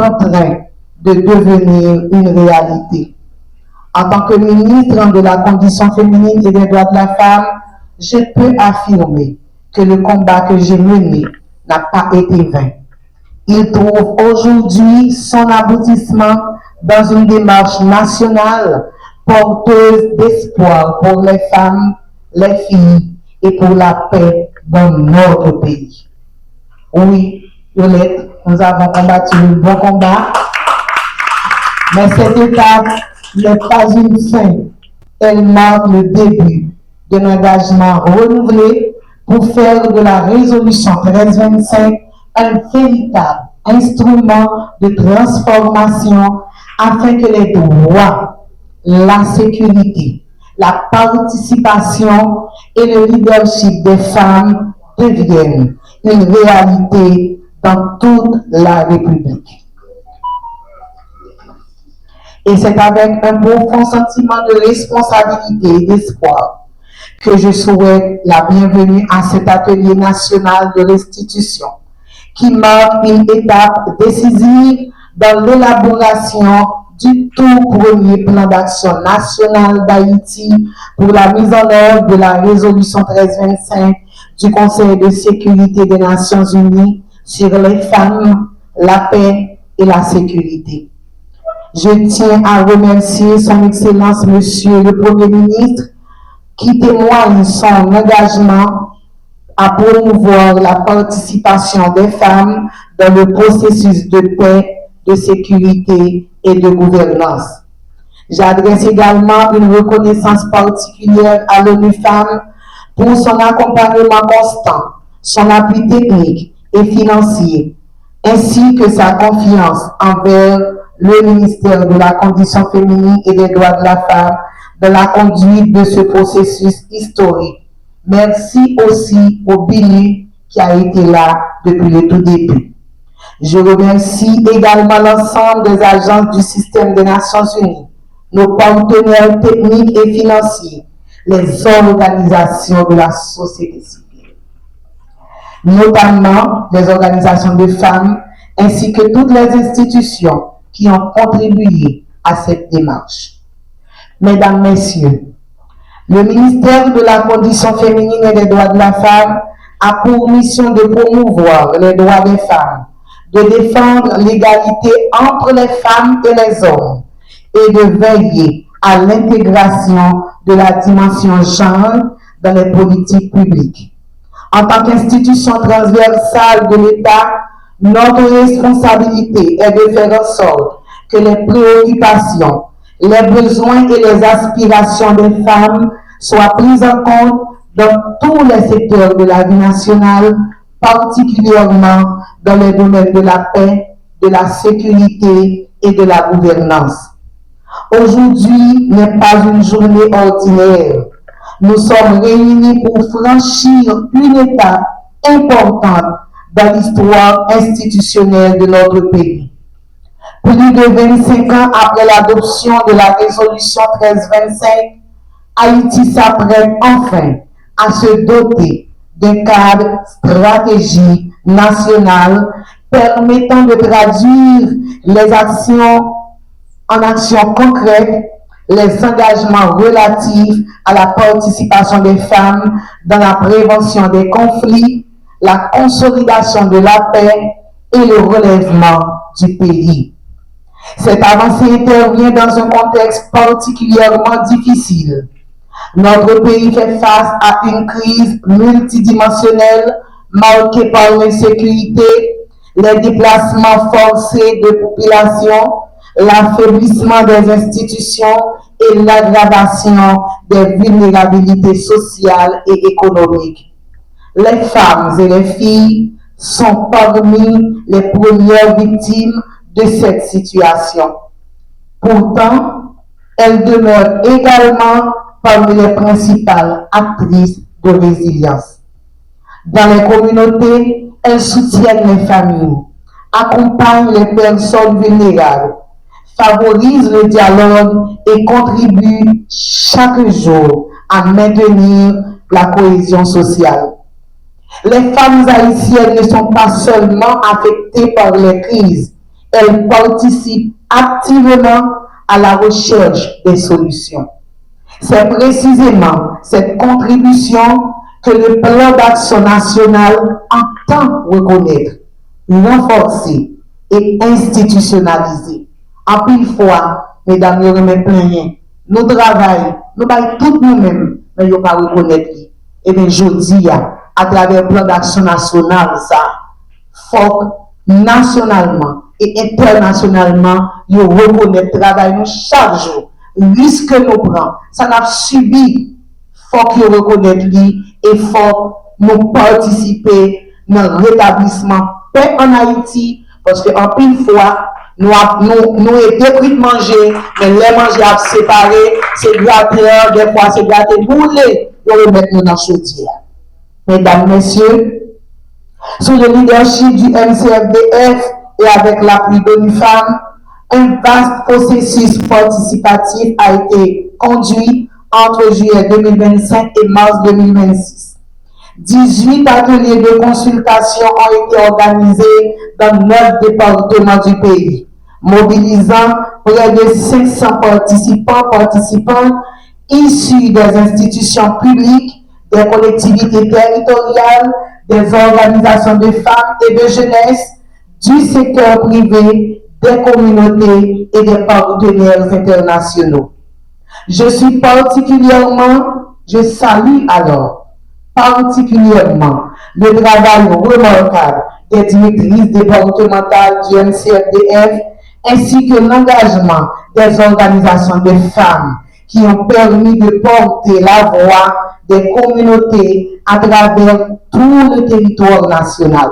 en train de devenir une réalité. En tant que ministre de la condition féminine et des droits de la femme, je peux affirmer que le combat que j'ai mené n'a pas été vain. Il trouve aujourd'hui son aboutissement dans une démarche nationale porteuse d'espoir pour les femmes, les filles et pour la paix dans notre pays. Oui, Violette, nous avons combattu le bon combat, mais cette étape n'est pas une fin. Elle marque le début d'un engagement renouvelé pour faire de la résolution 1325 un véritable instrument de transformation afin que les droits, la sécurité, la participation et le leadership des femmes deviennent une réalité dans toute la République. Et c'est avec un profond sentiment de responsabilité et d'espoir que je souhaite la bienvenue à cet atelier national de restitution qui marque une étape décisive dans l'élaboration du tout premier plan d'action national d'Haïti pour la mise en œuvre de la résolution 1325 du Conseil de sécurité des Nations Unies sur les femmes, la paix et la sécurité. Je tiens à remercier son Excellence Monsieur le Premier ministre qui témoigne son engagement à promouvoir la participation des femmes dans le processus de paix, de sécurité et de gouvernance. J'adresse également une reconnaissance particulière à l'ONU Femmes pour son accompagnement constant, son appui technique et financier, ainsi que sa confiance envers le ministère de la Condition féminine et des droits de la femme dans la conduite de ce processus historique. Merci aussi au BINU qui a été là depuis le tout début. Je remercie également l'ensemble des agences du système des Nations Unies, nos partenaires techniques et financiers, les organisations de la société civile, notamment les organisations de femmes ainsi que toutes les institutions qui ont contribué à cette démarche. Mesdames, Messieurs, le ministère de la Condition féminine et des droits de la femme a pour mission de promouvoir les droits des femmes, de défendre l'égalité entre les femmes et les hommes et de veiller à l'intégration de la dimension genre dans les politiques publiques. En tant qu'institution transversale de l'État, notre responsabilité est de faire en sorte que les préoccupations, les besoins et les aspirations des femmes soient prises en compte dans tous les secteurs de la vie nationale, particulièrement dans les domaines de la paix, de la sécurité et de la gouvernance. Aujourd'hui n'est pas une journée ordinaire. Nous sommes réunis pour franchir une étape importante dans l'histoire institutionnelle de notre pays. Plus de 25 ans après l'adoption de la résolution 1325, Haïti s'apprête enfin à se doter d'un cadre stratégique national permettant de traduire les actions en actions concrètes, les engagements relatifs à la participation des femmes dans la prévention des conflits, la consolidation de la paix et le relèvement du pays. Cette avancée intervient dans un contexte particulièrement difficile. Notre pays fait face à une crise multidimensionnelle marquée par l'insécurité, les déplacements forcés de population, l'affaiblissement des institutions et l'aggravation des vulnérabilités sociales et économiques. Les femmes et les filles sont parmi les premières victimes de cette situation. Pourtant, elles demeurent également parmi les principales actrices de résilience. Dans les communautés, elles soutiennent les familles, accompagnent les personnes vulnérables, favorisent le dialogue et contribuent chaque jour à maintenir la cohésion sociale. Les femmes haïtiennes ne sont pas seulement affectées par les crises, elles participent activement à la recherche des solutions. C'est précisément cette contribution que le plan d'action national entend reconnaître, renforcer et institutionnaliser. En pile fois, mesdames, nous remettons plein, nous travaillons, nous baillons tout nous-mêmes, mais nous ne pas reconnaître. Et bien, je dis, à travers le plan d'action national, ça, faut nationalement et internationalement, nous reconnaître le travail nous chaque jour. Risque que nous prenons, ça n'a subi, faut que nous reconnaître lui et faut nous participer dans le rétablissement paix en Haïti, parce qu'en pile fois, nous détruit manger, mais les manger à séparer, c'est gratteur, des fois c'est gratteur boulé, pour le mettre dans la chaudière. Mesdames, Messieurs, sous le leadership du MCFDF et avec l'appui d'ONU-Femmes, un vaste processus participatif a été conduit entre juillet 2025 et mars 2026. 18 ateliers de consultation ont été organisés dans 9 départements du pays, mobilisant près de 500 participants issus des institutions publiques, des collectivités territoriales, des organisations de femmes et de jeunesse, du secteur privé, des communautés et des partenaires internationaux. Je salue alors particulièrement le travail remarquable des directrices départementales du MCFDF ainsi que l'engagement des organisations de femmes qui ont permis de porter la voix des communautés à travers tout le territoire national.